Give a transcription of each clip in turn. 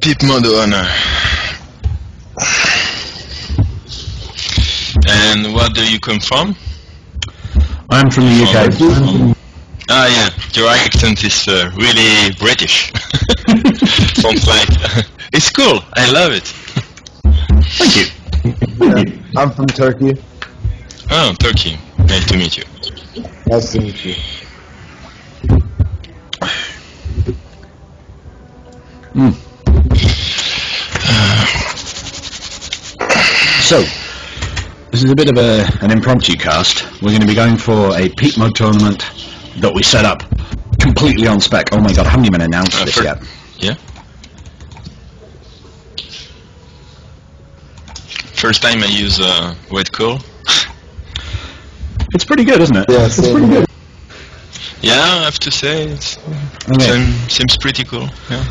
Pip Modona. And where do you come from? I'm from the UK. Ah, yeah, your accent is really British. Sounds like it's cool. I love it. Thank you. Yeah, I'm from Turkey. Oh, Turkey. Nice to meet you. Nice to meet you. So, this is a bit of an impromptu cast. We're going to be going for a peak mode tournament that we set up completely on spec. Oh my god, I haven't even announced this yet. Yeah? First time I use wet cool. It's pretty good, isn't it? Yeah, it's pretty good. Yeah, I have to say, it's seems pretty cool. Yeah.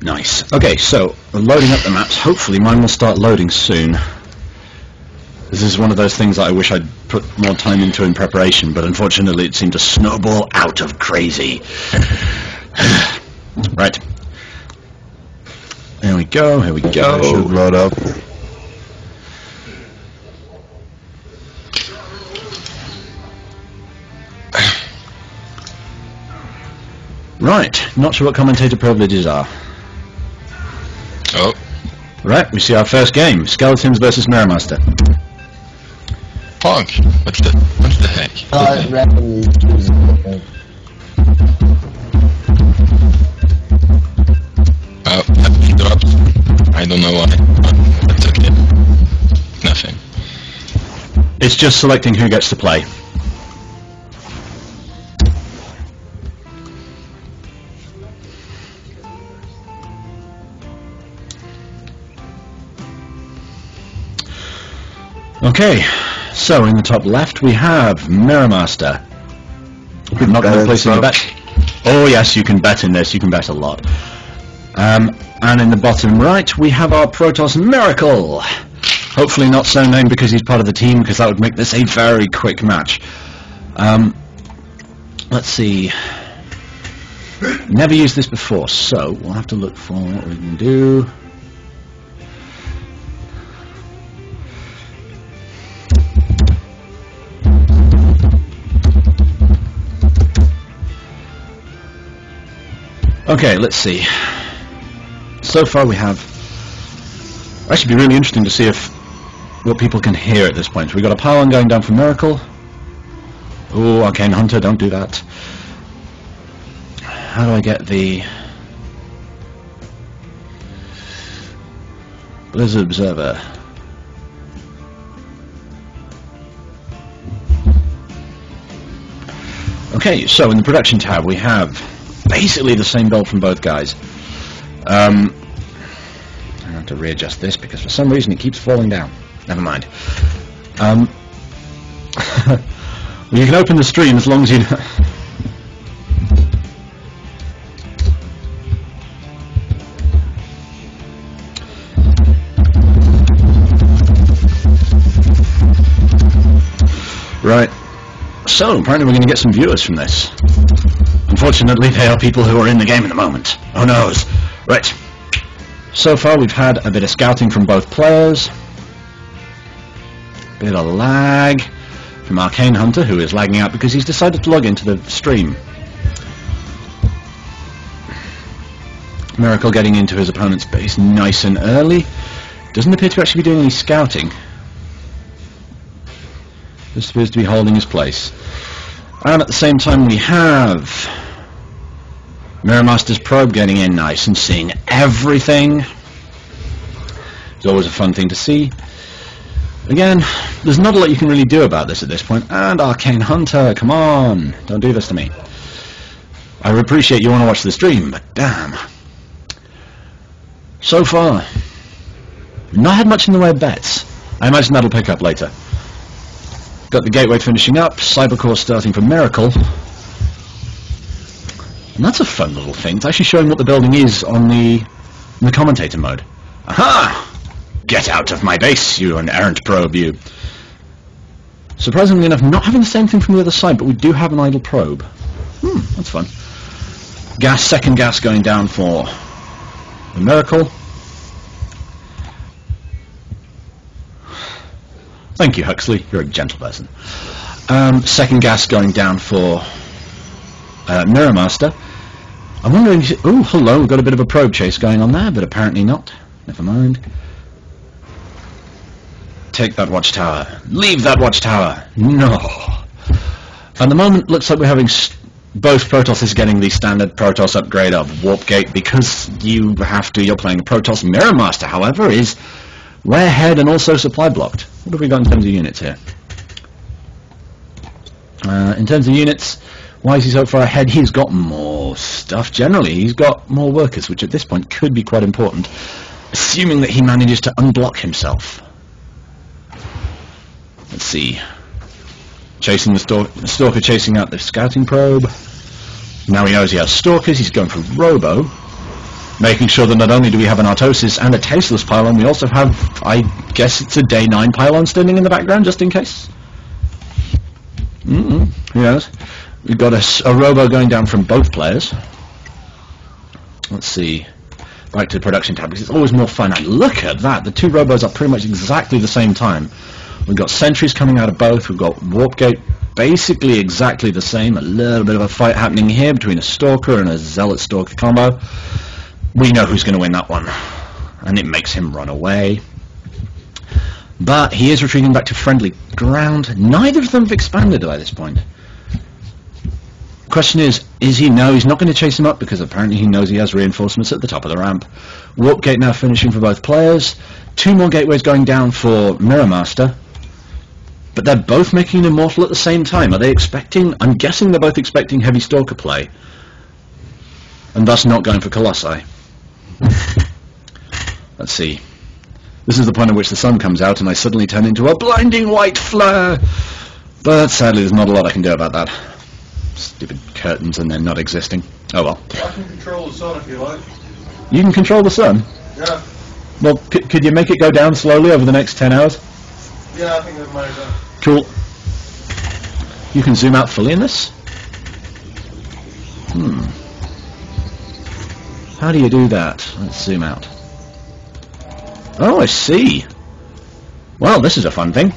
Nice. Okay, so we're loading up the maps. Hopefully mine will start loading soon. This is one of those things that I wish I'd put more time into in preparation, but unfortunately it seemed to snowball out of crazy. Right. There we go, here we go. It should load up. Right, not sure what commentator privileges are. Oh. Right, we see our first game, Skeletons versus Mirrormaster. Fuck. What the heck? Randomly choose it. Oh, that dropped. I don't know why. That's okay. Nothing. It's just selecting who gets to play. Okay, so in the top left we have Mirrormaster. We're not going to place any bet. Oh yes, you can bet in this, you can bet a lot. And in the bottom right we have our Protoss Miracle. Hopefully not so named because he's part of the team, because that would make this a very quick match. Let's see. Never used this before, so we'll have to look for what we can do. Okay, let's see. So far we have... Actually, it'd be really interesting to see what people can hear at this point. We've got a power on going down for Miracle. Oh, Arcane Hunter, don't do that. How do I get the... Blizzard Observer? Okay, so in the production tab we have basically the same build from both guys. I have to readjust this because for some reason it keeps falling down. Never mind. Well, you can open the stream as long as you... Right. So, apparently we're going to get some viewers from this. Unfortunately, they are people who are in the game at the moment. Who knows? Right. So far, we've had a bit of scouting from both players. Bit of lag from Arcane Hunter, who is lagging out because he's decided to log into the stream. Miracle getting into his opponent's base nice and early. Doesn't appear to actually be doing any scouting. Just appears to be holding his place. And at the same time we have Mirrormaster's probe getting in nice and seeing everything. It's always a fun thing to see. Again, there's not a lot you can really do about this at this point. And Arcane Hunter, come on, don't do this to me. I appreciate you want to watch the stream, but damn. So far, not had much in the way of bets. I imagine that'll pick up later. Got the gateway finishing up, Cybercore starting for Miracle. And that's a fun little thing. It's actually showing what the building is on the commentator mode. Aha! Get out of my base, you an errant probe, you. Surprisingly enough, not having the same thing from the other side, but we do have an idle probe. That's fun. Gas, second gas going down for The Miracle. Thank you, Huxley. You're a gentle person. Second gas going down for Mirror Master. I'm wondering... Oh, hello. We've got a bit of a probe chase going on there, but apparently not. Never mind. Take that watchtower. Leave that watchtower. No. At the moment, looks like we're having... both Protoss is getting the standard Protoss upgrade of Warp Gate because you have to. You're playing a Protoss. Mirror Master, however, is way ahead and also supply blocked. What have we got in terms of units here? In terms of units, why is he so far ahead? He's got more stuff generally. He's got more workers, which at this point could be quite important, assuming that he manages to unblock himself. Let's see. Chasing the Stalker, chasing out the scouting probe. Now he knows he has Stalkers, he's going for Robo, making sure that not only do we have an Artosis and a Tasteless pylon, we also have, I guess it's a Day 9 pylon standing in the background, just in case. Who knows? We've got a Robo going down from both players. Let's see. Back to the production tab, because it's always more fun. And look at that, the two Robos are pretty much exactly the same time. We've got sentries coming out of both, we've got Warp Gate basically exactly the same, a little bit of a fight happening here between a Stalker and a Zealot Stalker combo. We know who's going to win that one, and it makes him run away. But he is retreating back to friendly ground. Neither of them have expanded by this point. Question is he? No, he's not going to chase him up because apparently he knows he has reinforcements at the top of the ramp. Warp Gate now finishing for both players. Two more gateways going down for Mirror Master. But they're both making an Immortal at the same time. Are they expecting... I'm guessing they're both expecting heavy Stalker play. And thus not going for Colossi. Let's see. This is the point at which the sun comes out and I suddenly turn into a blinding white flare. But sadly there's not a lot I can do about that. Stupid curtains and they're not existing. Oh well. I can control the sun if you like. You can control the sun? Yeah. Well, could you make it go down slowly over the next 10 hours? Yeah, I think that might have. Cool. You can zoom out fully in this? How do you do that? Let's zoom out. Oh, I see. Well, this is a fun thing.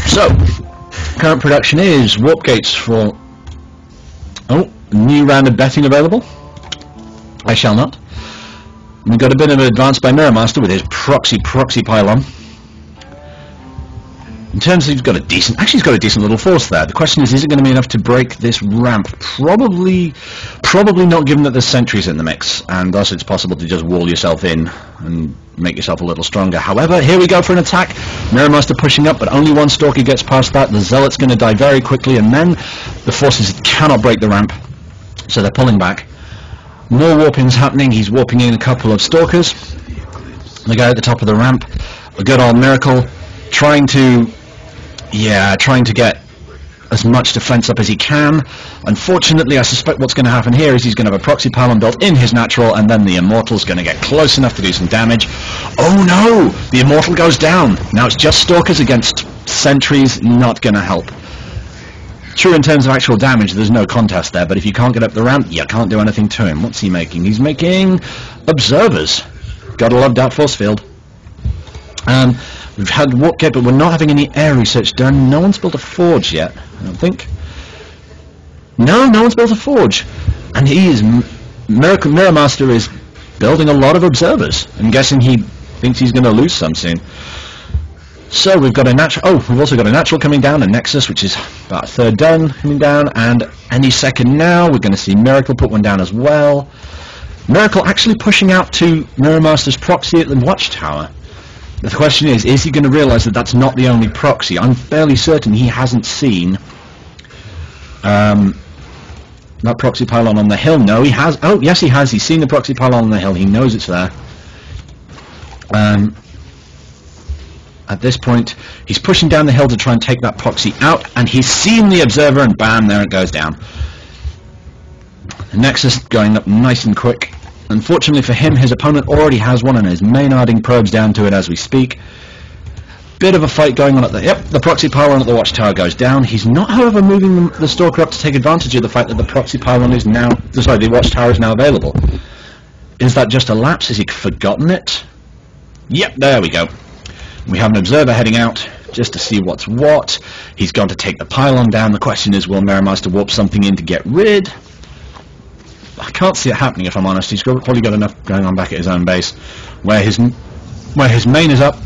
So, current production is Warp Gates for... Oh, new round of betting available. I shall not. We've got a bit of an advance by Mirror Master with his proxy pylon. In terms of he's got a decent... Actually, he's got a decent little force there. The question is it going to be enough to break this ramp? Probably not, given that there's sentries in the mix, and thus it's possible to just wall yourself in and make yourself a little stronger. However, here we go for an attack. Mirror Master pushing up, but only one Stalker gets past that. The Zealot's going to die very quickly, and then the forces cannot break the ramp, so they're pulling back. More warping's happening. He's warping in a couple of Stalkers. The guy at the top of the ramp, a good old Miracle, trying to get as much defense up as he can. Unfortunately, I suspect what's going to happen here is he's going to have a proxy pylon built in his natural, and then the Immortal's going to get close enough to do some damage. Oh no! The Immortal goes down. Now it's just Stalkers against sentries, not going to help. True, in terms of actual damage, there's no contest there, but if you can't get up the ramp, you can't do anything to him. What's he making? He's making observers. Gotta love that force field. We've had Warp Gate, but we're not having any air research done. No one's built a forge yet, I don't think. No one's built a forge. And he is... Mirror Master is building a lot of observers. I'm guessing he thinks he's going to lose some soon. So we've got a natural... Oh, we've also got a natural coming down, a Nexus, which is about a third done, coming down, and any second now we're going to see Miracle put one down as well. Miracle actually pushing out to Mirror Master's proxy at the Watchtower. The question is he going to realise that that's not the only proxy? I'm fairly certain he hasn't seen that proxy pylon on the hill. No, he has. Oh, yes, he has. He's seen the proxy pylon on the hill. He knows it's there. At this point, he's pushing down the hill to try and take that proxy out, and he's seen the observer, and bam, there it goes down. The Nexus going up nice and quick. Unfortunately for him, his opponent already has one and is maynarding probes down to it as we speak. Bit of a fight going on at the... Yep, the proxy pylon at the watchtower goes down. He's not, however, moving the stalker up to take advantage of the fact that the proxy pylon is now... Sorry, the watchtower is now available. Is that just a lapse? Has he forgotten it? Yep, there we go. We have an observer heading out just to see what's what. He's gone to take the pylon down. The question is, will Merrimaster warp something in to get rid? I can't see it happening, if I'm honest. He's probably got enough going on back at his own base, where his main is up.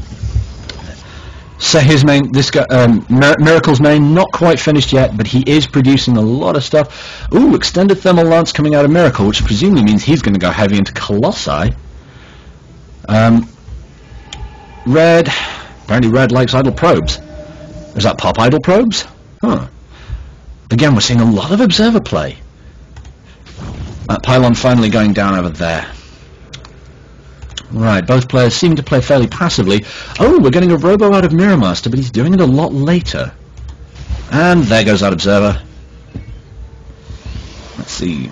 So his main, this guy, Miracle's main, not quite finished yet, but he is producing a lot of stuff. Ooh, extended thermal lance coming out of Miracle, which presumably means he's going to go heavy into Colossi. Red, apparently Red likes idle probes. Is that pop idle probes? Huh. Again, we're seeing a lot of observer play. That pylon finally going down over there. Right, both players seem to play fairly passively. Oh, we're getting a robo out of Mirrormaster, but he's doing it a lot later. And there goes that observer. Let's see,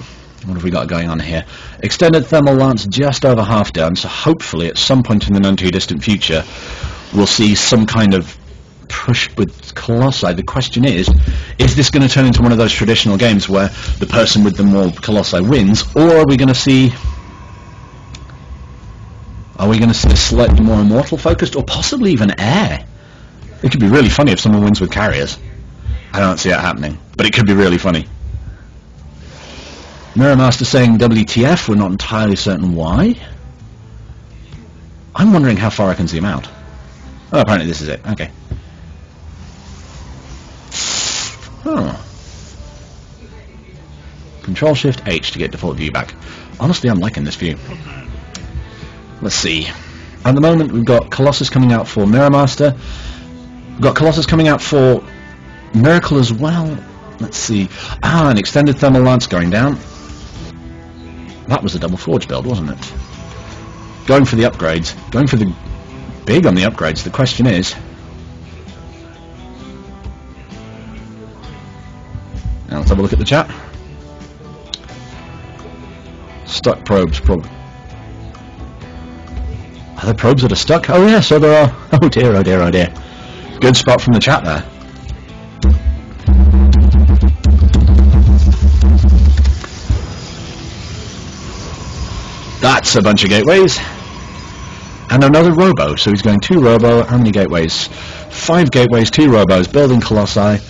what have we got going on here? Extended thermal lance just over half done, so hopefully at some point in the none too distant future we'll see some kind of push with Colossi. The question is this going to turn into one of those traditional games where the person with the more Colossi wins, or are we going to see... Are we going to see a slightly more immortal focused, or possibly even air? It could be really funny if someone wins with carriers. I don't see it happening, but it could be really funny. Mirrormaster saying WTF, we're not entirely certain why. I'm wondering how far I can zoom out. Oh, apparently this is it, okay. Oh. Control-Shift-H to get default view back. Honestly, I'm liking this view. Let's see. At the moment, we've got Colossus coming out for Mirrormaster. We've got Colossus coming out for Miracle as well. Let's see. Ah, an extended thermal lance going down. That was a double forge build, wasn't it? Going for the upgrades. Going for the... Big on the upgrades. The question is... Now let's have a look at the chat. Stuck probes, probably. Are there probes that are stuck? Oh yeah, so there are. Oh dear, oh dear, oh dear. Good spot from the chat there. That's a bunch of gateways. And another robo, so he's going 2 robo. How many gateways? 5 gateways, 2 robos, building Colossi.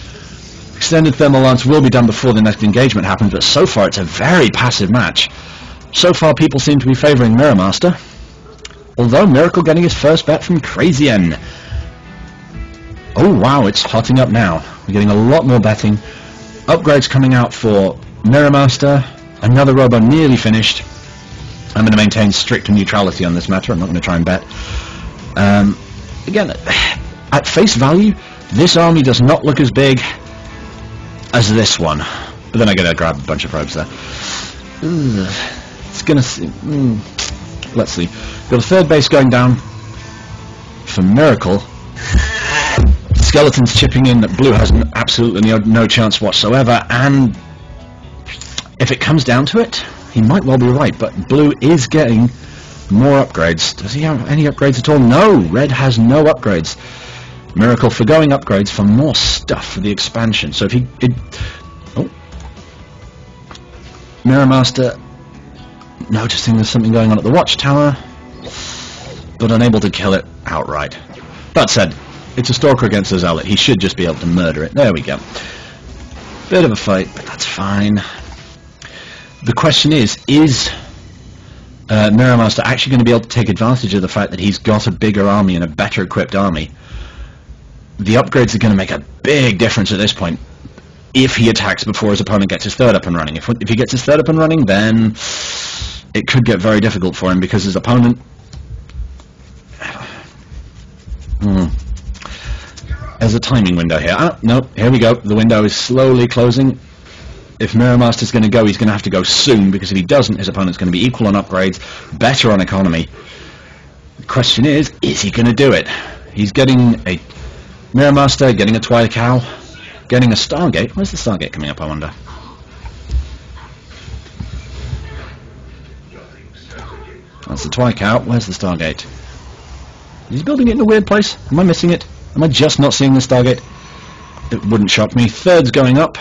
Extended thermal lance will be done before the next engagement happens, but so far it's a very passive match. So far people seem to be favouring Mirrormaster. Although Miracle getting his first bet from Crazy N. Oh wow, it's hotting up now. We're getting a lot more betting. Upgrades coming out for Mirrormaster. Another robo nearly finished. I'm going to maintain strict neutrality on this matter. I'm not going to try and bet. Again, at face value, this army does not look as big as this one. But then I gotta grab a bunch of probes there. It's going to... Let's see. Got a third base going down for Miracle. Skeletons chipping in that Blue has absolutely no chance whatsoever, and if it comes down to it, he might well be right, but Blue is getting more upgrades. Does he have any upgrades at all? No! Red has no upgrades. Miracle forgoing upgrades for more stuff for the expansion. So if he... Mirrormaster noticing there's something going on at the watchtower, but unable to kill it outright. That said, it's a Stalker against a Zealot. He should just be able to murder it. There we go. Bit of a fight, but that's fine. The question is Mirrormaster actually going to be able to take advantage of the fact that he's got a bigger army and a better equipped army? The upgrades are going to make a big difference at this point if he attacks before his opponent gets his third up and running. If he gets his third up and running, then it could get very difficult for him because his opponent... There's a timing window here. Ah, no, here we go. The window is slowly closing. If Mirrormaster's going to go, he's going to have to go soon, because if he doesn't, his opponent's going to be equal on upgrades, better on economy. The question is he going to do it? He's getting a Mirrormaster, getting a Twilight Cow, getting a Stargate. Where's the Stargate coming up, I wonder? That's the Twilight Cow. Where's the Stargate? He's building it in a weird place. Am I missing it? Am I just not seeing the Stargate? It wouldn't shock me. Third's going up,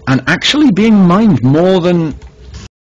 and actually being mined more than